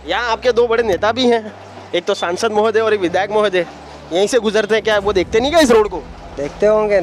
यहाँ आपके दो बड़े नेता भी हैं, एक तो सांसद महोदय और एक विधायक महोदय, यहीं से गुजरते हैं, क्या वो देखते नहीं क्या इस रोड को? देखते होंगे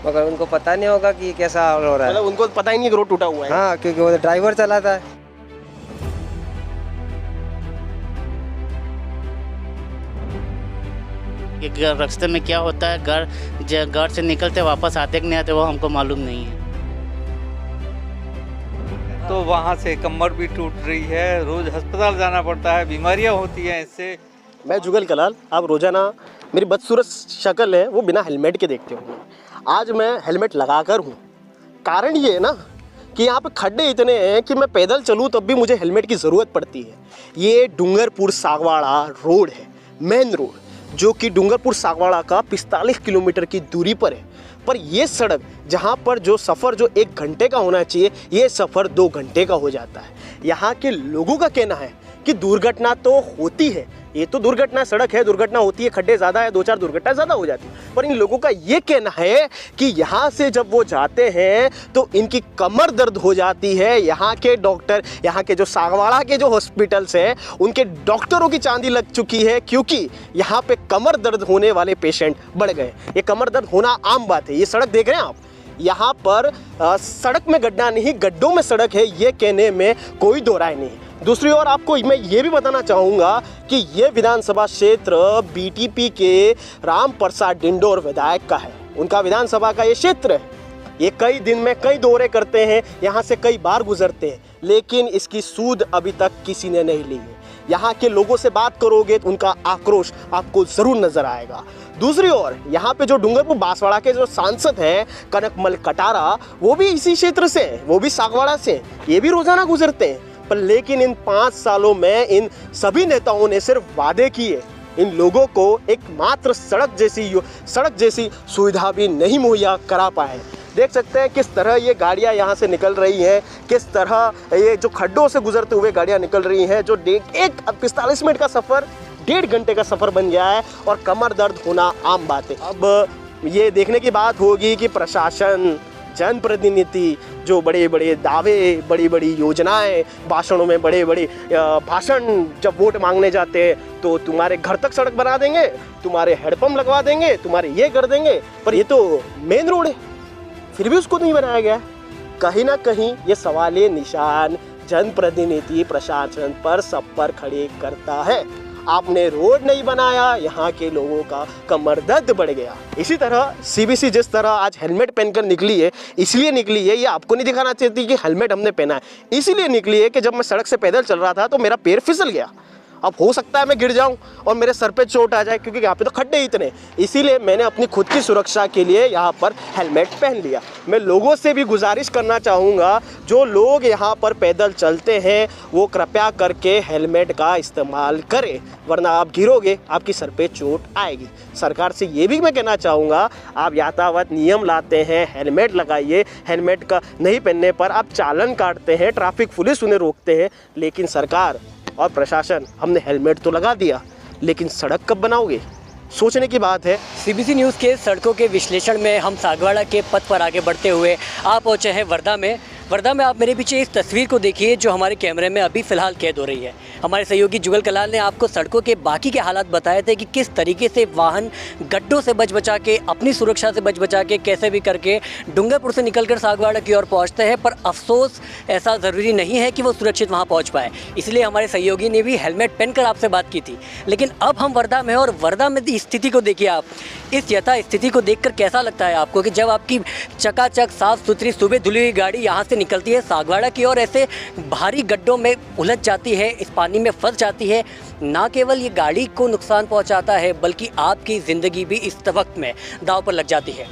मगर उनको पता नहीं होगा कि कैसा हाल हो रहा है। मतलब उनको पता ही नहीं कि रोड टूटा हुआ है। हाँ, क्योंकि वो ड्राइवर चलाता है। कि रास्ते में क्या होता है, घर से निकलते वापस आते कि नहीं आते वो हमको मालूम नहीं है। तो वहाँ से कमर भी टूट रही है, रोज अस्पताल जाना पड़ता है, बीमारियाँ होती हैं इससे। मैं जुगल कलाल, आप रोजाना मेरी बदसूरत शक्ल है वो बिना हेलमेट के देखते होंगे। आज मैं हेलमेट लगाकर हूँ, कारण ये है ना कि यहाँ पे खड्डे इतने हैं कि मैं पैदल चलूँ तब भी मुझे हेलमेट की ज़रूरत पड़ती है। ये डूंगरपुर सागवाड़ा रोड है, मेन रोड, जो कि डूंगरपुर सागवाड़ा का 45 किलोमीटर की दूरी पर है। पर ये सड़क जहाँ पर जो सफ़र जो 1 घंटे का होना चाहिए, ये सफ़र 2 घंटे का हो जाता है। यहाँ के लोगों का कहना है कि दुर्घटना तो होती है, ये तो दुर्घटना सड़क है, दुर्घटना होती है, खड्डे ज़्यादा है, 2-4 दुर्घटना ज़्यादा हो जाती है। पर इन लोगों का ये कहना है कि यहाँ से जब वो जाते हैं तो इनकी कमर दर्द हो जाती है। यहाँ के डॉक्टर, यहाँ के जो सागवाड़ा के जो हॉस्पिटल्स हैं, उनके डॉक्टरों की चांदी लग चुकी है, क्योंकि यहाँ पे कमर दर्द होने वाले पेशेंट बढ़ गए। ये कमर दर्द होना आम बात है। ये सड़क देख रहे हैं आप, यहाँ पर सड़क में गड्ढा नहीं, गड्ढों में सड़क है, ये कहने में कोई दो राय नहीं। दूसरी ओर आपको मैं ये भी बताना चाहूँगा कि ये विधानसभा क्षेत्र बीटीपी के राम प्रसाद डिंडोर विधायक का है, उनका विधानसभा का ये क्षेत्र है। ये कई दिन में कई दौरे करते हैं, यहाँ से कई बार गुजरते हैं, लेकिन इसकी सूद अभी तक किसी ने नहीं ली है। यहाँ के लोगों से बात करोगे तो उनका आक्रोश आपको ज़रूर नज़र आएगा। दूसरी ओर यहाँ पे जो डूंगरपुर बांसवाड़ा के जो सांसद हैं कनकमल कटारा, वो भी इसी क्षेत्र से हैं, वो भी सागवाड़ा से हैं, ये भी रोज़ाना गुजरते हैं। पर लेकिन इन 5 सालों में इन सभी नेताओं ने सिर्फ वादे किए, इन लोगों को एक मात्र सड़क जैसी सुविधा भी नहीं मुहैया करा पाए। देख सकते हैं किस तरह ये गाड़ियां यहाँ से निकल रही हैं, किस तरह ये जो खड्डों से गुजरते हुए गाड़ियां निकल रही हैं, जो 45 मिनट का सफ़र 1.5 घंटे का सफ़र बन गया है और कमर दर्द होना आम बात है। अब ये देखने की बात होगी कि प्रशासन, जनप्रतिनिधि जो बड़े बड़े दावे, बड़ी बड़ी योजनाएं, भाषणों में बड़े बड़े भाषण जब वोट मांगने जाते हैं तो तुम्हारे घर तक सड़क बना देंगे, तुम्हारे हेडपम्प लगवा देंगे, तुम्हारे ये कर देंगे, पर ये तो मेन रोड है, फिर भी उसको नहीं बनाया गया। कहीं ना कहीं ये सवाल निशान जनप्रतिनिधि प्रशासन पर सब पर खड़े करता है। आपने रोड नहीं बनाया, यहाँ के लोगों का कमर दर्द बढ़ गया। इसी तरह सीबीसी जिस तरह आज हेलमेट पहनकर निकली है, इसलिए निकली है, ये आपको नहीं दिखाना चाहती कि हेलमेट हमने पहना है, इसीलिए निकली है कि जब मैं सड़क से पैदल चल रहा था तो मेरा पैर फिसल गया। अब हो सकता है मैं गिर जाऊं और मेरे सर पे चोट आ जाए, क्योंकि यहाँ पे तो खड्डे इतने, इसीलिए मैंने अपनी खुद की सुरक्षा के लिए यहाँ पर हेलमेट पहन लिया। मैं लोगों से भी गुजारिश करना चाहूँगा, जो लोग यहाँ पर पैदल चलते हैं वो कृपया करके हेलमेट का इस्तेमाल करें, वरना आप गिरोगे, आपकी सर पे चोट आएगी। सरकार से ये भी मैं कहना चाहूँगा, आप यातायात नियम लाते हैं, हेलमेट लगाइए, हेलमेट का नहीं पहनने पर आप चालान काटते हैं, ट्रैफिक पुलिस उन्हें रोकते हैं, लेकिन सरकार और प्रशासन, हमने हेलमेट तो लगा दिया, लेकिन सड़क कब बनाओगे, सोचने की बात है। सीबीसी न्यूज़ के सड़कों के विश्लेषण में हम सागवाड़ा के पथ पर आगे बढ़ते हुए आप पहुँचे हैं वर्धा में। वर्धा में आप मेरे पीछे इस तस्वीर को देखिए जो हमारे कैमरे में अभी फ़िलहाल कैद हो रही है। हमारे सहयोगी जुगल कलाल ने आपको सड़कों के बाकी के हालात बताए थे कि किस तरीके से वाहन गड्ढों से बच बचा के, अपनी सुरक्षा से बच बचा के, कैसे भी करके डूंगरपुर से निकलकर सागवाड़ा की ओर पहुंचते हैं। पर अफसोस ऐसा ज़रूरी नहीं है कि वो सुरक्षित वहां पहुंच पाए, इसलिए हमारे सहयोगी ने भी हेलमेट पहनकर आपसे बात की थी। लेकिन अब हम वर्धा में, और वर्धा में स्थिति को देखिए आप, इस यथा स्थिति को देखकर कैसा लगता है आपको कि जब आपकी चकाचक साफ़ सुथरी सुबह धुली हुई गाड़ी यहाँ से निकलती है सागवाड़ा की ओर, ऐसे भारी गड्ढों में उलझ जाती है, इस पानी में फंस जाती है, ना केवल ये गाड़ी को नुकसान पहुंचाता है बल्कि आपकी ज़िंदगी भी इस वक्त में दांव पर लग जाती है।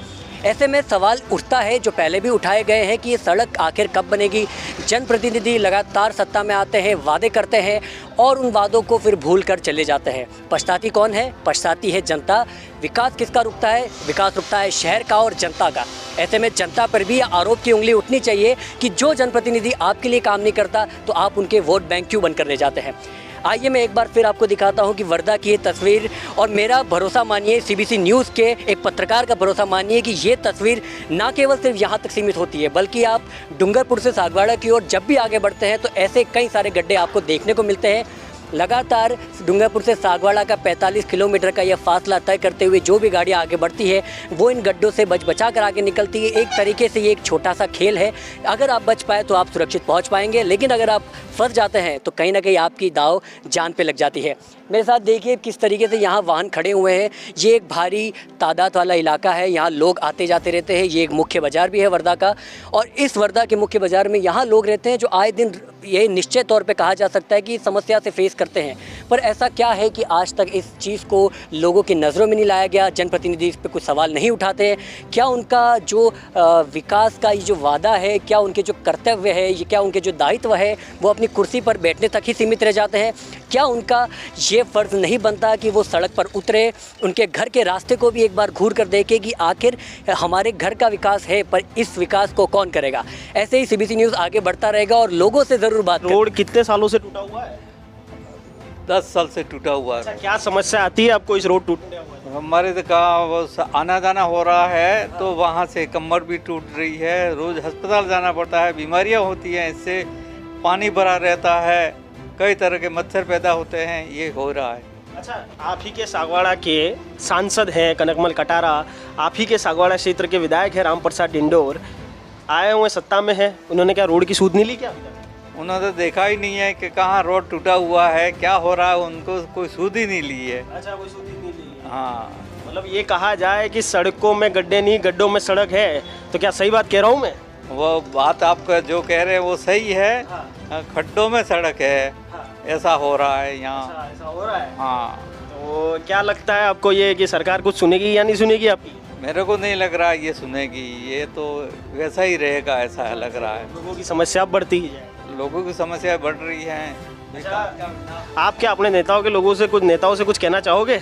ऐसे में सवाल उठता है जो पहले भी उठाए गए हैं कि ये सड़क आखिर कब बनेगी। जनप्रतिनिधि लगातार सत्ता में आते हैं, वादे करते हैं और उन वादों को फिर भूल कर चले जाते हैं। पछताती कौन है? पछताती है जनता। विकास किसका रुकता है? विकास रुकता है शहर का और जनता का। ऐसे में जनता पर भी आरोप की उंगली उठनी चाहिए कि जो जनप्रतिनिधि आपके लिए काम नहीं करता तो आप उनके वोट बैंक क्यों बनकर ले जाते हैं। आइए मैं एक बार फिर आपको दिखाता हूं कि वर्धा की ये तस्वीर, और मेरा भरोसा मानिए, सीबीसी न्यूज़ के एक पत्रकार का भरोसा मानिए कि ये तस्वीर ना केवल सिर्फ यहाँ तक सीमित होती है बल्कि आप डूंगरपुर से सागवाड़ा की ओर जब भी आगे बढ़ते हैं तो ऐसे कई सारे गड्ढे आपको देखने को मिलते हैं। लगातार डूंगरपुर से सागवाड़ा का 45 किलोमीटर का यह फासला तय करते हुए जो भी गाड़ियाँ आगे बढ़ती है वो इन गड्ढों से बचा कर आगे निकलती है। एक तरीके से ये एक छोटा सा खेल है। अगर आप बच पाए तो आप सुरक्षित पहुंच पाएंगे, लेकिन अगर आप फंस जाते हैं तो कहीं ना कहीं आपकी दाव जान पे लग जाती है। मेरे साथ देखिए किस तरीके से यहाँ वाहन खड़े हुए हैं। ये एक भारी तादाद वाला इलाका है, यहाँ लोग आते जाते रहते हैं। ये एक मुख्य बाज़ार भी है वर्धा का, और इस वर्धा के मुख्य बाज़ार में यहाँ लोग रहते हैं जो आए दिन ये निश्चित तौर पे कहा जा सकता है कि समस्या से फेस करते हैं। पर ऐसा क्या है कि आज तक इस चीज़ को लोगों की नज़रों में नहीं लाया गया, जनप्रतिनिधि इस पर कुछ सवाल नहीं उठाते हैं? क्या उनका जो विकास का ये जो वादा है, क्या उनके जो कर्तव्य है, ये क्या उनके जो दायित्व है वो अपनी कुर्सी पर बैठने तक ही सीमित रह जाते हैं? क्या उनका ये फ़र्ज़ नहीं बनता कि वो सड़क पर उतरे, उनके घर के रास्ते को भी एक बार घूर कर देखे कि आखिर हमारे घर का विकास है पर इस विकास को कौन करेगा? ऐसे ही CBC न्यूज़ आगे बढ़ता रहेगा और लोगों से ज़रूर बात रोड कितने सालों से टूटा हुआ है? 10 साल से टूटा हुआ अच्छा, है। क्या समस्या आती है आपको इस रोड टूटने हुआ? हमारे तो कहाँ वो आना जाना हो रहा है तो वहाँ से कमर भी टूट रही है, रोज़ अस्पताल जाना पड़ता है, बीमारियाँ होती हैं, इससे पानी भरा रहता है, कई तरह के मच्छर पैदा होते हैं, ये हो रहा है। अच्छा, आप ही के सागवाड़ा के सांसद हैं कनकमल कटारा, आप ही के सागवाड़ा क्षेत्र के विधायक हैं रामप्रसाद डिंडोर, आए हुए सत्ता में हैं, उन्होंने क्या रोड की सूद नहीं ली क्या? उन्होंने तो देखा ही नहीं है कि कहाँ रोड टूटा हुआ है, क्या हो रहा है, उनको कोई सूद ही नहीं ली है। अच्छा, कोई सूद ही नहीं ली। हाँ, मतलब ये कहा जाए कि सड़कों में गड्ढे नहीं, गड्ढों में सड़क है, तो क्या सही बात कह रहा हूँ मैं? वो बात आप जो कह रहे हैं वो सही है। खड्डों में सड़क है, ऐसा हो रहा है यहाँ। ऐसा हो रहा है। हाँ, तो क्या लगता है आपको ये कि सरकार कुछ सुनेगी या नहीं सुनेगी आपकी? मेरे को नहीं लग रहा ये सुनेगी, ये तो वैसा ही रहेगा, ऐसा लग रहा है। लोगों की समस्या बढ़ती ही है। लोगों की समस्या बढ़ रही है। आप क्या अपने नेताओं से कुछ कहना चाहोगे?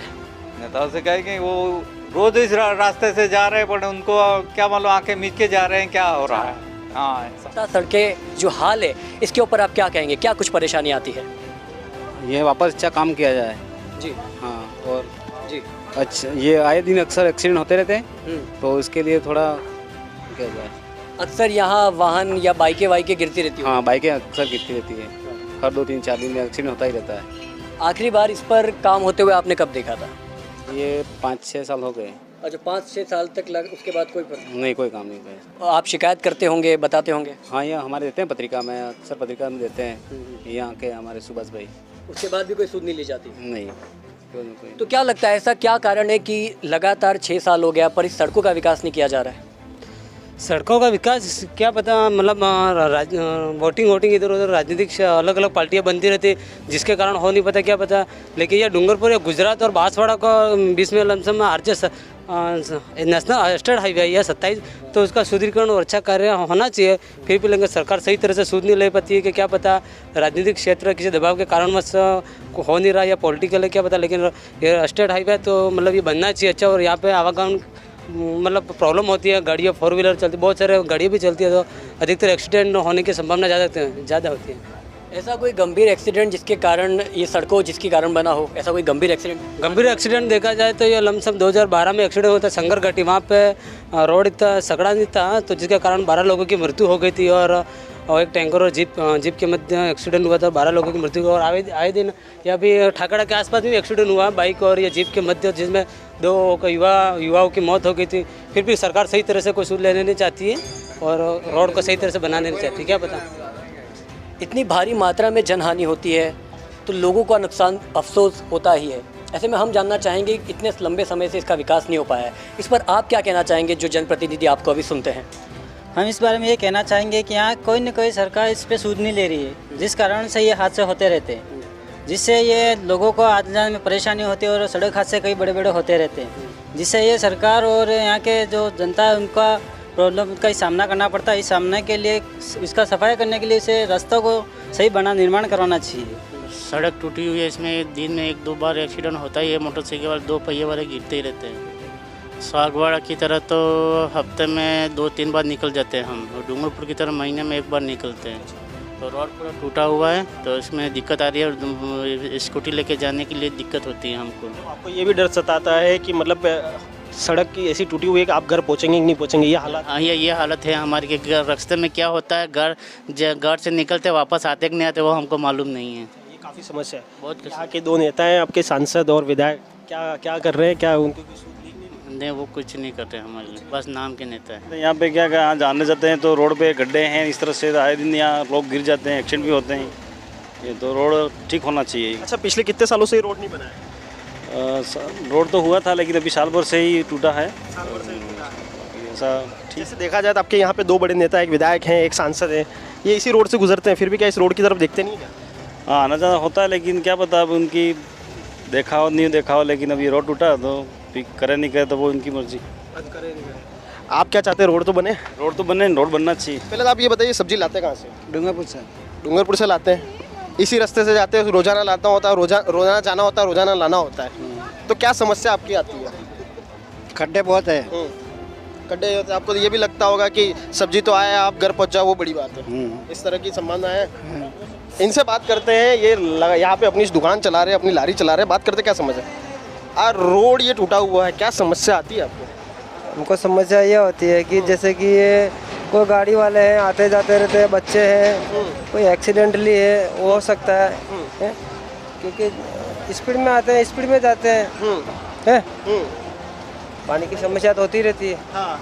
नेताओं से कहेंगे वो रोज इस रास्ते से जा रहे हैं, पर उनको क्या मालूम आके मीच के जा रहे हैं, क्या हो रहा है। हाँ, ऐसा। सड़कें जो हाल है इसके ऊपर आप क्या कहेंगे? क्या कुछ परेशानी आती है? ये वापस अच्छा काम किया जाए जी हाँ। और जी अच्छा, ये आए दिन अक्सर एक्सीडेंट होते रहते हैं, तो इसके लिए थोड़ा किया जाए। अक्सर यहाँ वाहन या बाइकें गिरती रहती हैं। हाँ, बाइकें अक्सर गिरती रहती है, हर 2-3-4 दिन में एक्सीडेंट होता ही रहता है। आखिरी बार इस पर काम होते हुए आपने कब देखा था? ये 5-6 साल हो गए। अच्छा, 5-6 साल तक उसके बाद कोई नहीं, कोई काम नहीं किया। आप शिकायत करते होंगे, बताते होंगे? हाँ, ये हमारे देते हैं पत्रिका में, अक्सर पत्रिका में देते हैं यहाँ के हमारे सुभाष भाई। उसके बाद भी कोई सूद नहीं ली जाती? नहीं, तो क्या लगता है ऐसा क्या कारण है कि लगातार 6 साल हो गया पर इस सड़कों का विकास नहीं किया जा रहा है? सड़कों का विकास क्या पता, मतलब वोटिंग इधर उधर राजनीतिक अलग अलग पार्टियां बनती रहती, जिसके कारण हो नहीं पता, क्या पता। लेकिन यह डूंगरपुर या गुजरात और बांसवाड़ा को बीच में लमसम में आरजे नेशनल स्टेट हाईवे है 27, तो उसका सुदृढ़ीकरण और अच्छा कार्य होना चाहिए। फिर भी लेकिन सरकार सही तरह से सूद नहीं ले पाती है कि क्या पता राजनीतिक क्षेत्र किसी दबाव के कारणवश हो नहीं रहा या पॉलिटिकल है, क्या पता। लेकिन ये स्टेट हाईवे तो मतलब ये बनना चाहिए अच्छा, और यहाँ पे आवागमन मतलब प्रॉब्लम होती है, गाड़ियाँ 4 व्हीलर चलती, बहुत सारे गाड़ियाँ भी चलती है, तो अधिकतर एक्सीडेंट होने की संभावना ज़्यादा होती है। ऐसा कोई गंभीर एक्सीडेंट जिसके कारण ये सड़कों जिसके कारण बना हो, ऐसा कोई गंभीर एक्सीडेंट देखा जाए तो ये लमसम 2012 में एक्सीडेंट हुआ था संगर घाटी, वहाँ पे रोड इतना सकड़ा नहीं था, तो जिसके कारण 12 लोगों की मृत्यु हो गई थी। और एक टैंकर और जीप के मध्य एक्सीडेंट हुआ था, 12 लोगों की मृत्यु। और आए दिन या भी ठाकड़ा के आसपास भी एक्सीडेंट हुआ बाइक और ये जीप के मध्य, जिसमें 2 युवाओं की मौत हो गई थी। फिर भी सरकार सही तरह से कोई सूद लेने नहीं चाहती है और रोड को सही तरह से बनाने नहीं चाहती, क्या पता। इतनी भारी मात्रा में जनहानि होती है तो लोगों का नुकसान अफसोस होता ही है। ऐसे में हम जानना चाहेंगे इतने लंबे समय से इसका विकास नहीं हो पाया है, इस पर आप क्या कहना चाहेंगे जो जनप्रतिनिधि आपको अभी सुनते हैं? हम इस बारे में ये कहना चाहेंगे कि यहाँ कोई न कोई सरकार इस पे सूद नहीं ले रही है, जिस कारण से ये हादसे होते रहते हैं, जिससे ये लोगों को आने जाने में परेशानी होती है और सड़क हादसे कई बड़े बड़े होते रहते हैं, जिससे ये सरकार और यहाँ के जो जनता है उनका प्रॉब्लम का सामना करना पड़ता है। इस सामने के लिए, इसका सफाई करने के लिए इसे रास्तों को सही निर्माण करवाना चाहिए। सड़क टूटी हुई है, इसमें दिन में 1-2 बार एक्सीडेंट होता ही है, मोटरसाइकिल वाले 2 पहिए वाले गिरते ही रहते हैं। सागवाड़ा की तरह तो हफ्ते में 2-3 बार निकल जाते हैं हम, और डूंगरपुर की तरह महीने में 1 बार निकलते हैं। तो रोड पूरा टूटा हुआ है, तो इसमें दिक्कत आ रही है, और स्कूटी लेके जाने के लिए दिक्कत होती है हमको। आपको ये भी डर सताता है कि मतलब सड़क की ऐसी टूटी हुई है कि आप घर पहुंचेंगे कि नहीं पहुंचेंगे, ये हालत? हाँ, ये हालत है हमारे के। रास्ते में क्या होता है, घर से निकलते वापस आते कि नहीं आते वो हमको मालूम नहीं है। ये काफ़ी समस्या है। बहुत यहाँ के दो नेता हैं आपके सांसद और विधायक, क्या क्या कर रहे हैं, क्या उनको कोई सूझ नहीं? नहीं, वो कुछ नहीं करते हमारे लिए, बस नाम के नेता है। यहाँ पे क्या क्या जाने जाते हैं तो रोड पे गड्ढे हैं, इस तरह से आए दिन यहाँ लोग गिर जाते हैं, एक्सीडेंट भी होते हैं। ये तो रोड ठीक होना चाहिए। अच्छा, पिछले कितने सालों से ये रोड नहीं बना है? रोड तो हुआ था लेकिन अभी साल भर से ही टूटा है। ऐसा जैसे देखा जाए तो आपके यहाँ पे दो बड़े नेता, एक विधायक हैं, एक सांसद हैं, ये इसी रोड से गुजरते हैं, फिर भी क्या इस रोड की तरफ देखते नहीं क्या? हाँ, आना जाना होता है लेकिन क्या पता अब उनकी देखा हो नहीं देखा हो, लेकिन अभी रोड टूटा तो फिर करे नहीं करे तो वो उनकी मर्जी। आप क्या चाहते हैं, रोड तो बने? रोड तो बने, रोड बनना चाहिए। पहले तो आप ये बताइए, सब्जी लाते कहाँ से? डूंगरपुर से। डूंगरपुर से लाते हैं, इसी रास्ते से जाते हैं, रोजाना लाता होता है, रोजाना जाना होता है, रोजाना लाना होता है, तो क्या समस्या आपकी आती है? खड्डे बहुत है। गड्ढे होते हैं, आपको ये भी लगता होगा कि सब्जी तो आया, आप घर पहुंच जाओ, वो बड़ी बात है। इस तरह की संभावना है। इनसे बात करते हैं, ये यहाँ पे अपनी दुकान चला रहे हैं, अपनी लारी चला रहे हैं, बात करते क्या समझ है? रोड ये टूटा हुआ है, क्या समस्या आती है आपको? हमको समस्या ये होती है कि जैसे कि ये कोई गाड़ी वाले हैं, आते जाते रहते हैं, बच्चे हैं, कोई एक्सीडेंटली है वो हो सकता है, क्योंकि स्पीड में आते हैं, स्पीड में जाते हैं। पानी की समस्या तो होती रहती है। हाँ।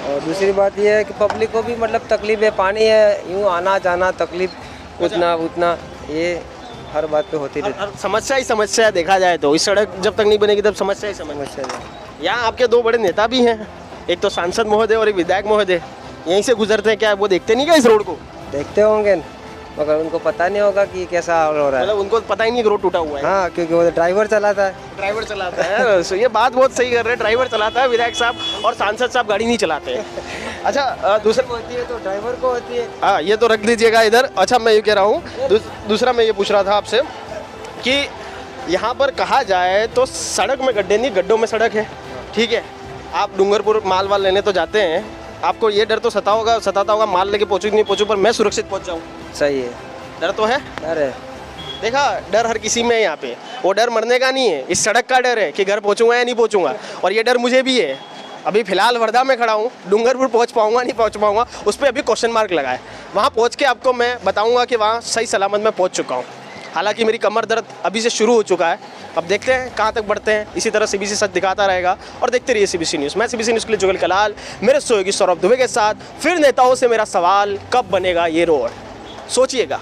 और दूसरी बात ये है कि पब्लिक को भी मतलब तकलीफ है, पानी है, यूँ आना जाना तकलीफ उतना उतना, ये हर बात पे होती रहती है। समस्या ही समस्या है, देखा जाए तो इस सड़क जब तक नहीं बनेगी तब समस्या ही समस्या है। यहाँ आपके दो बड़े नेता भी हैं, एक तो सांसद महोदय और एक विधायक महोदय, यहीं से गुजरते हैं, क्या वो देखते नहीं क्या इस रोड को? देखते होंगे मगर उनको पता नहीं होगा कि कैसा हाल हो रहा है। मतलब उनको पता ही नहीं कि रोड टूटा हुआ है। हाँ, क्योंकि वो ड्राइवर चलाता है। ड्राइवर चलाता है। सो ये बात बहुत सही कर रहे हैं, ड्राइवर चलाता है, विधायक साहब और सांसद साहब गाड़ी नहीं चलाते हैं। अच्छा, दूसरा होती है तो ड्राइवर को होती है। हाँ, ये तो रख दीजिएगा इधर। अच्छा, मैं ये कह रहा हूँ, दूसरा मैं ये पूछ रहा था आपसे कि यहाँ पर कहा जाए तो सड़क में गड्ढे नहीं, गड्ढों में सड़क है, ठीक है? आप डूंगरपुर माल वाल लेने तो जाते हैं, आपको ये डर तो सताता होगा माल लेके पहुँचूँ नहीं पहुँचूँ, पर मैं सुरक्षित पहुँच जाऊँ। सही है, डर तो है। डर है। देखा, डर हर किसी में है यहाँ पे। वो डर मरने का नहीं है, इस सड़क का डर है कि घर पहुँचूंगा या नहीं पहुँचूंगा, और ये डर मुझे भी है। अभी फिलहाल वर्धा में खड़ा हूँ, डूंगरपुर पहुँच पाऊँगा नहीं पहुँच पाऊँगा, उस पर अभी क्वेश्चन मार्क लगा है। वहाँ पहुँच के आपको मैं बताऊँगा कि वहाँ सही सलामत मैं पहुँच चुका हूँ। हालांकि मेरी कमर दर्द अभी से शुरू हो चुका है, अब देखते हैं कहाँ तक बढ़ते हैं। इसी तरह CBC सच दिखाता रहेगा और देखते रहिए CBC न्यूज़। मैं CBC न्यूज़ के लिए जुगल कलाल, मेरे सहयोगी सौरभ दुबे के साथ। फिर नेताओं से मेरा सवाल, कब बनेगा ये रोड? सोचिएगा।